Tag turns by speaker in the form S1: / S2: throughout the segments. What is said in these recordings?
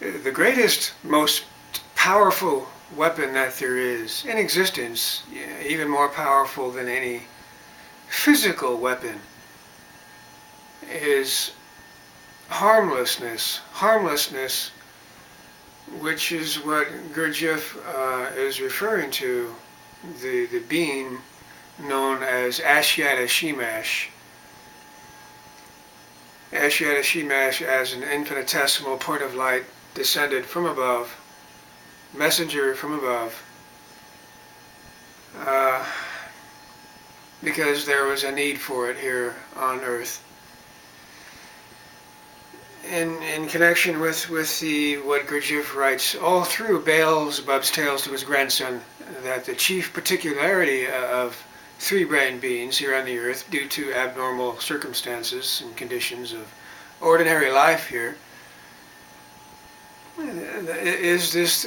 S1: The greatest, most powerful weapon that there is in existence, even more powerful than any physical weapon, is harmlessness. Harmlessness, which is what Gurdjieff is referring to, the being known as Ashiata Shiemash. Ashiata Shiemash as an infinitesimal point of light descended from above, messenger from above, because there was a need for it here on earth. In connection with the what Gurdjieff writes all through Beelzebub's tales to his grandson, that the chief particularity of three-brained beings here on the earth, due to abnormal circumstances and conditions of ordinary life here, is this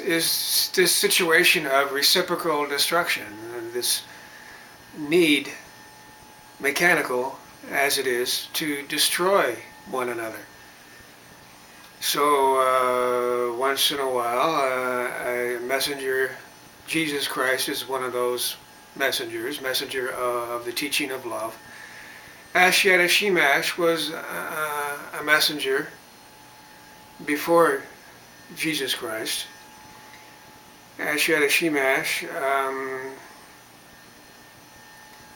S1: situation of reciprocal destruction, this need, mechanical as it is, to destroy one another. So once in a while, a messenger, Jesus Christ is one of those messengers, messenger of the teaching of love. Ashiata Shiemash was a messenger before Jesus Christ. Ashiata Shiemash,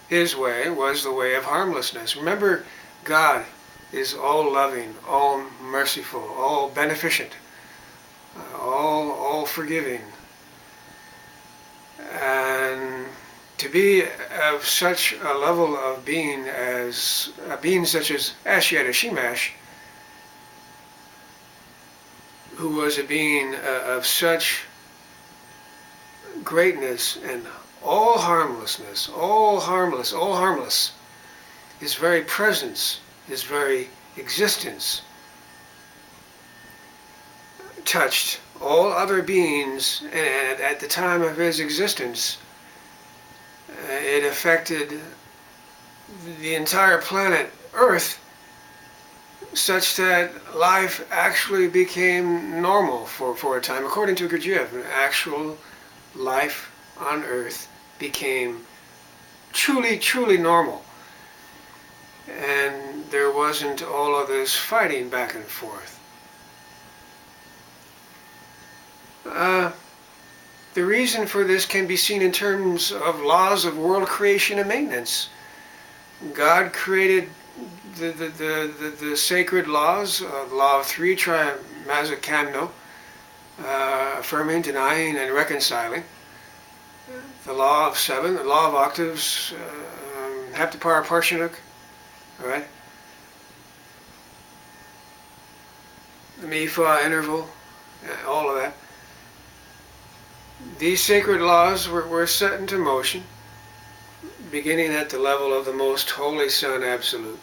S1: his way was the way of harmlessness. Remember, God is all-loving, all-merciful, all-beneficent, all forgiving. And to be of such a level of being as a being such as Ashiata Shiemash, who was a being of such greatness and all harmlessness, all harmless, all harmless, his very presence, his very existence touched all other beings, and at the time of his existence, it affected the entire planet Earth, such that life actually became normal for a time. According to Gurdjieff, actual life on Earth became truly normal. And there wasn't all of this fighting back and forth. The reason for this can be seen in terms of laws of world creation and maintenance. God created the sacred laws, the law of three, Trimazzakamno, affirming, denying, and reconciling. The law of seven, the law of octaves, Heptapara Parshinuk, all right? The Mi-Fa interval, all of that. These sacred laws were set into motion, beginning at the level of the most holy Son Absolute,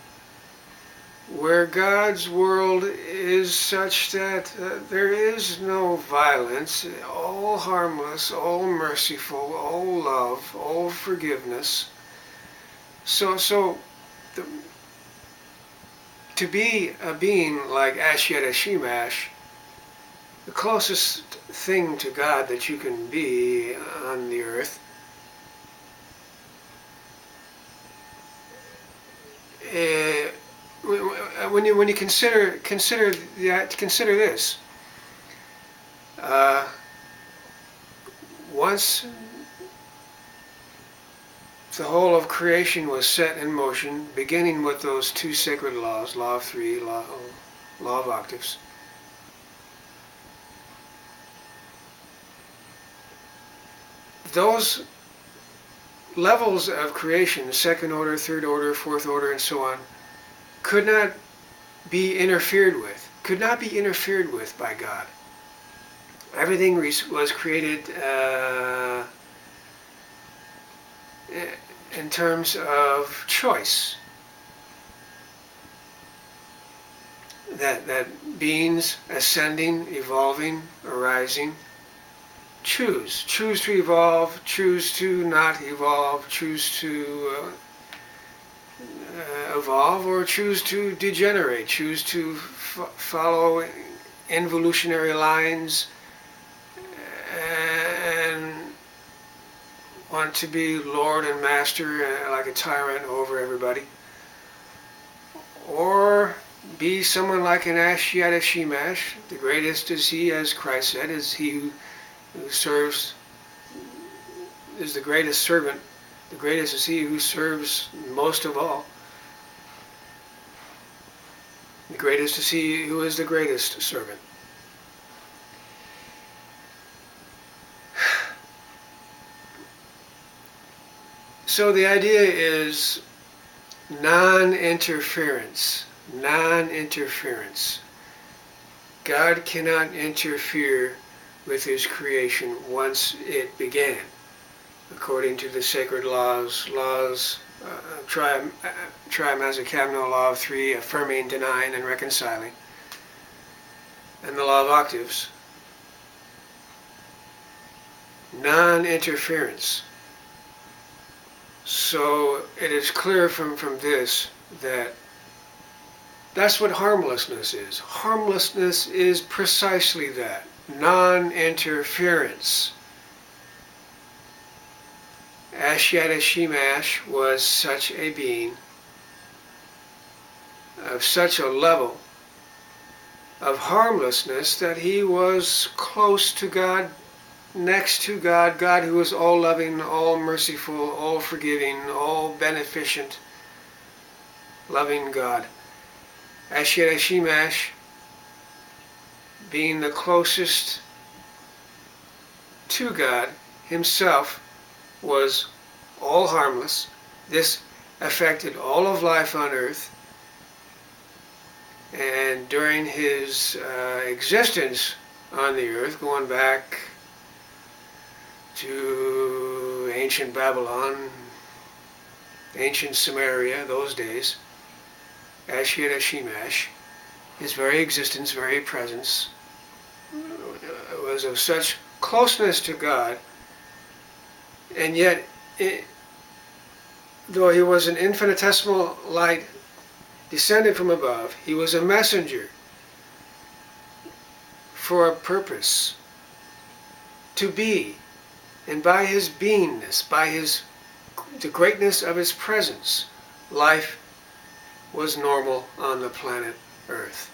S1: where God's world is such that there is no violence, all harmless, all merciful, all love, all forgiveness. So to be a being like Ashiata Shiemash, the closest thing to God that you can be on the earth, when you consider this, once the whole of creation was set in motion, beginning with those two sacred laws, law of three, law of octaves, those levels of creation, second order, third order, fourth order, and so on, could not be interfered with by God. Everything was created in terms of choice. That beings ascending, evolving, arising, choose to evolve, choose to not evolve, choose to evolve, or choose to degenerate, choose to follow involutionary lines and want to be Lord and Master like a tyrant over everybody. Or be someone like an Ashiata Shiemash. The greatest is he, as Christ said, is he who serves, is the greatest servant. The greatest is he who serves most of all. The greatest is he who is the greatest servant. So the idea is non-interference. Non-interference. God cannot interfere with his creation once it began, according to the sacred laws, Trimazacabnal law of three, affirming, denying, and reconciling, and the law of octaves. Non-interference. So it is clear from this that that's what harmlessness is. Harmlessness is precisely that. Non-interference. Ashiata Shiemash was such a being of such a level of harmlessness that he was close to God, next to God, God who is all-loving, all-merciful, all-forgiving, all-beneficent, loving God. Ashiata Shiemash, being the closest to God himself, was all harmless. This affected all of life on earth. And during his existence on the earth, going back to ancient Babylon, ancient Samaria, those days, Ashiata Shiemash, his very existence, very presence, was of such closeness to God, and yet, though he was an infinitesimal light descended from above, he was a messenger for a purpose, to be. And by his beingness, by the greatness of his presence, life was normal on the planet Earth.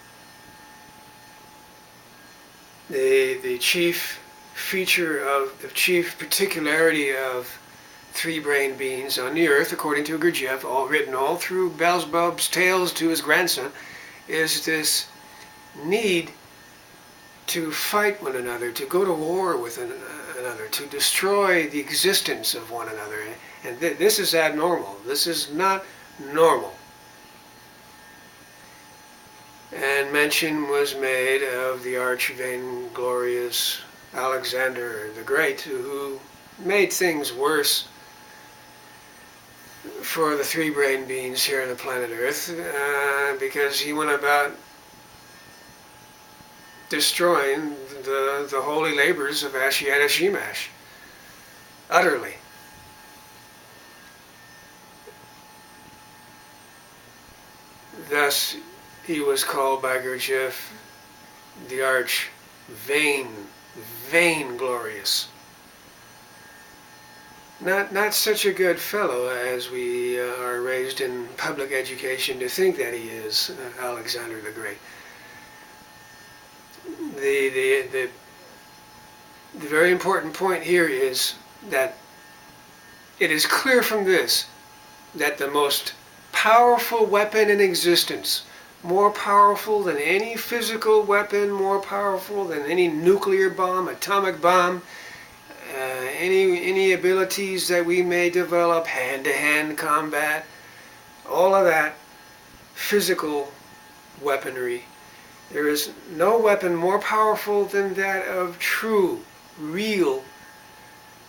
S1: The chief feature of, the chief particularity of three-brained beings on the Earth, according to Gurdjieff, all written all through Beelzebub's tales to his grandson, is this need to fight one another, to go to war with another, to destroy the existence of one another. And this is abnormal. This is not normal. And mention was made of the arch-vainglorious Alexander the Great, who made things worse for the three-brained beings here on the planet Earth, because he went about destroying the holy labors of Ashiata Shiemash, utterly. Thus, he was called by Gurdjieff the vainglorious. Not such a good fellow as we are raised in public education to think that he is, Alexander the Great. The very important point here is that it is clear from this that the most powerful weapon in existence, more powerful than any physical weapon, more powerful than any nuclear bomb, atomic bomb, any abilities that we may develop, hand-to-hand combat, all of that physical weaponry. There is no weapon more powerful than that of true, real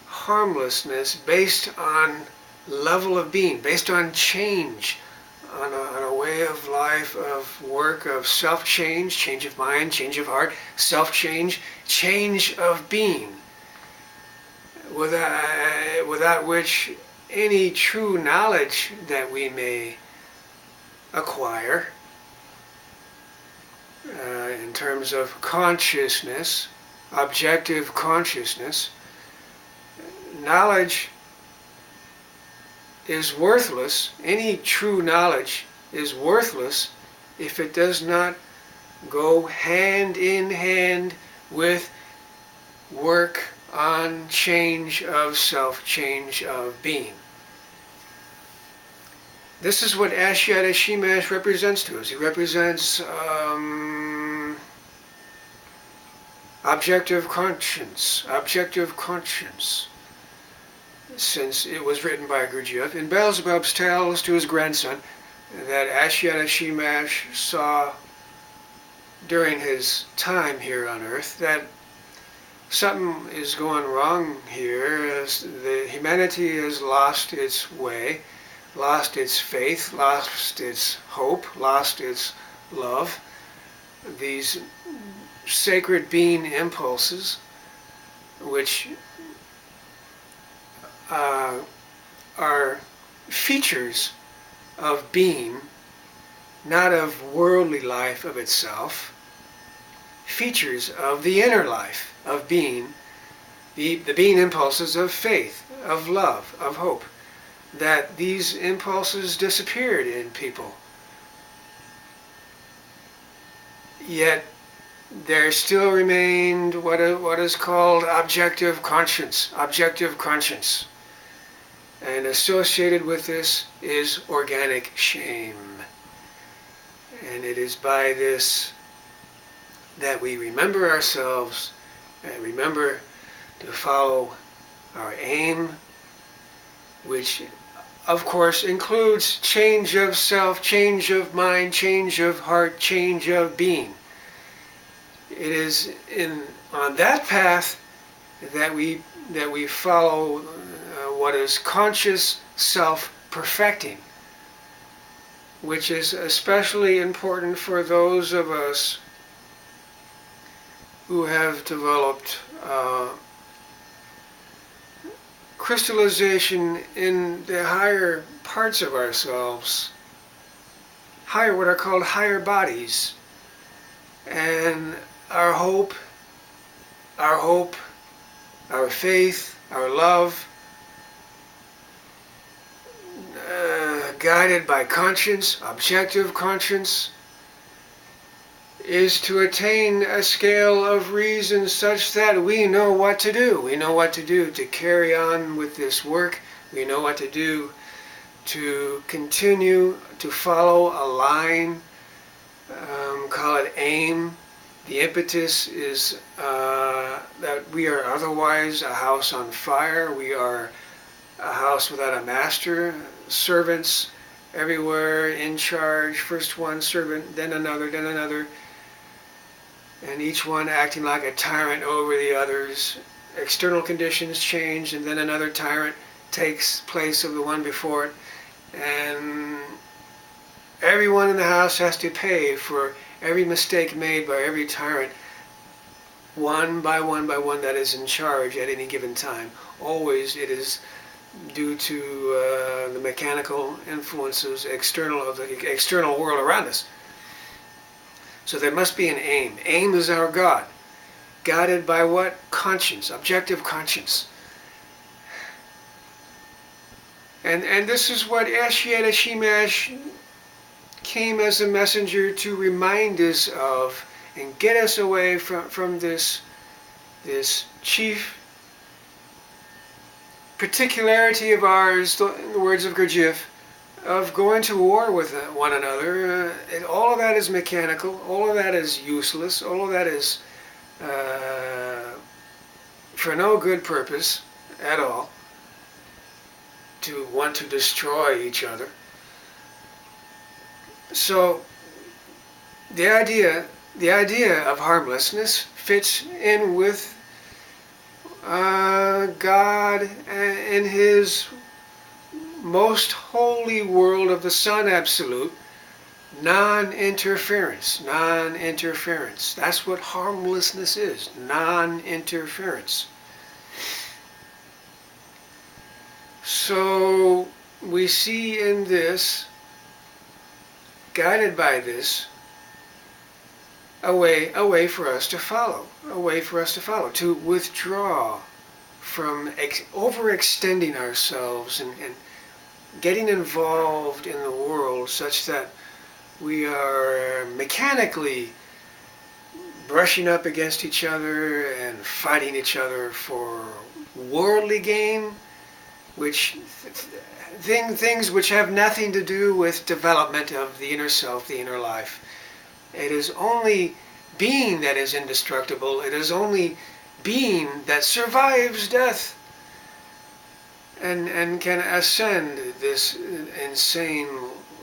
S1: harmlessness based on level of being, based on change, on a way of life, of work, of self-change, change of mind, change of heart, self-change, change of being, without which any true knowledge that we may acquire in terms of consciousness, objective consciousness, knowledge is worthless. Any true knowledge is worthless if it does not go hand in hand with work on change of self, change of being. This is what Ashiata Shiemash represents to us. He represents objective conscience, since it was written by Gurdjieff. And Beelzebub tells to his grandson that Ashiata Shiemash saw during his time here on earth that something is going wrong here. As the humanity has lost its way, lost its faith, lost its hope, lost its love. These sacred being impulses, which are features of being, not of worldly life of itself, features of the inner life of being, the being impulses of faith, of love, of hope, that these impulses disappeared in people. Yet there still remained what is called objective conscience, and associated with this is organic shame. And it is by this that we remember ourselves and remember to follow our aim, which of course includes change of self, change of mind, change of heart, change of being. It is on that path that we follow what is conscious self-perfecting, which is especially important for those of us who have developed crystallization in the higher parts of ourselves, what are called higher bodies, and our hope, our faith, our love, guided by conscience, objective conscience, is to attain a scale of reason such that we know what to do. We know what to do to carry on with this work. We know what to do to continue to follow a line, call it aim. The impetus is that we are otherwise a house on fire. We are a house without a master, servants everywhere in charge, first one servant, then another, and each one acting like a tyrant over the others. External conditions change, and then another tyrant takes place of the one before it, and everyone in the house has to pay for every mistake made by every tyrant, one by one that is in charge at any given time. Always it is due to the mechanical influences of the external world around us. So there must be an aim. Aim is our God. Guided by what? Conscience, objective conscience. And this is what Ashiata Shiemash came as a messenger to remind us of and get us away from this chief particularity of ours, in the words of Gurdjieff, of going to war with one another. All of that is mechanical, all of that is useless, all of that is for no good purpose at all, to want to destroy each other. So the idea of harmlessness fits in with God in His most holy world of the Son Absolute. Non-interference. That's what harmlessness is. Non-interference. So we see in this, guided by this, a way for us to follow, to withdraw from overextending ourselves and getting involved in the world such that we are mechanically brushing up against each other and fighting each other for worldly gain, which things which have nothing to do with development of the inner self, the inner life. It is only being that is indestructible. It is only being that survives death and can ascend this insane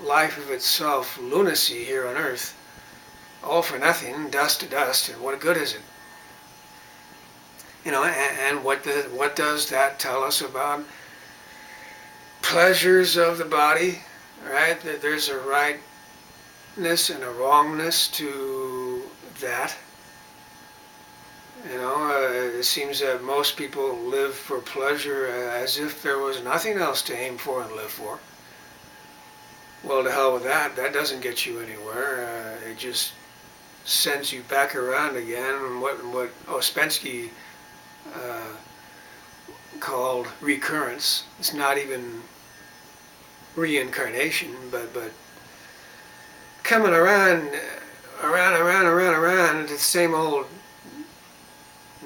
S1: life of itself, lunacy here on earth. All for nothing, dust to dust, and what good is it? And what does that tell us about pleasures of the body, right? That there's a rightness and a wrongness to that. It seems that most people live for pleasure as if there was nothing else to aim for and live for. Well, to hell with that. That doesn't get you anywhere. It just sends you back around again. What Ouspensky called recurrence. It's not even reincarnation, but coming around to the same old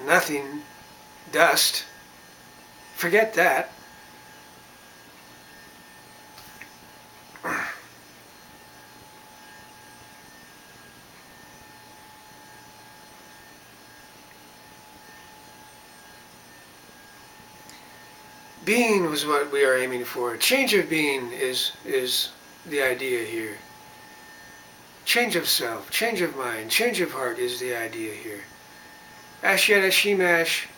S1: nothing, dust. Forget that. Being was what we are aiming for. Change of being is the idea here. Change of self, change of mind, change of heart is the idea here. Ashiata Shiemash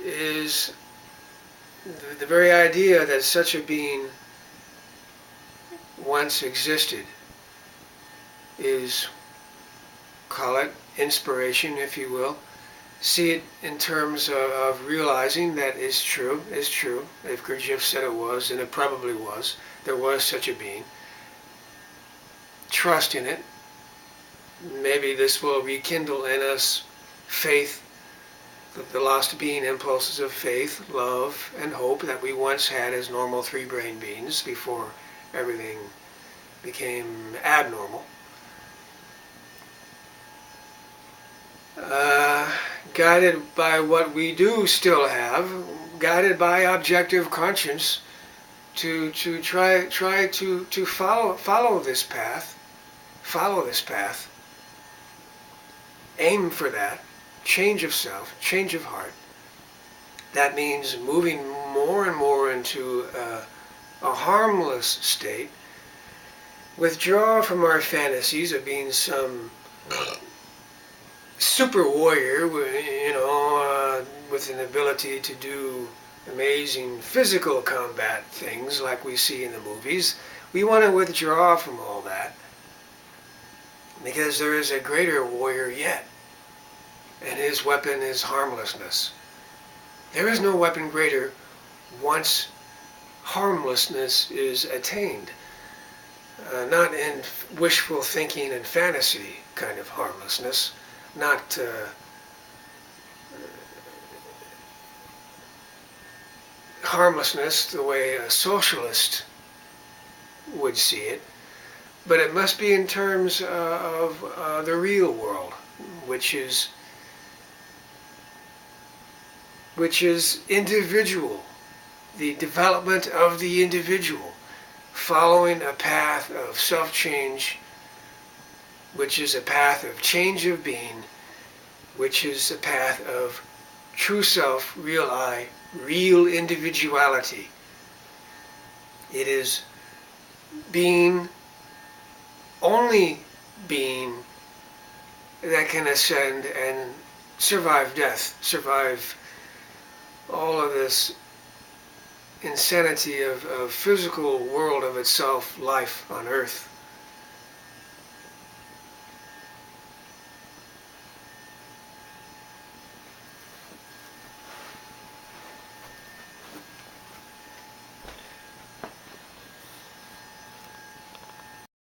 S1: is the very idea that such a being once existed is, call it inspiration, if you will. See it in terms of realizing that is true. If Gurdjieff said it was, and it probably was, there was such a being. Trust in it. Maybe this will rekindle in us faith, the lost being impulses of faith, love, and hope that we once had as normal three-brain beings before everything became abnormal. Guided by what we do still have, guided by objective conscience, to try to follow this path, aim for that, change of self, change of heart. That means moving more and more into a harmless state, withdraw from our fantasies of being some super warrior, with an ability to do amazing physical combat things like we see in the movies. We want to withdraw from all that because there is a greater warrior yet, and his weapon is harmlessness. There is no weapon greater once harmlessness is attained. Not in wishful thinking and fantasy kind of harmlessness, not harmlessness the way a socialist would see it, but it must be in terms of the real world, which is individual, the development of the individual, following a path of self-change, which is a path of change of being, which is a path of true self, real I, real individuality. It is being, only being, that can ascend and survive death, survive all of this insanity of physical world of itself, life on earth.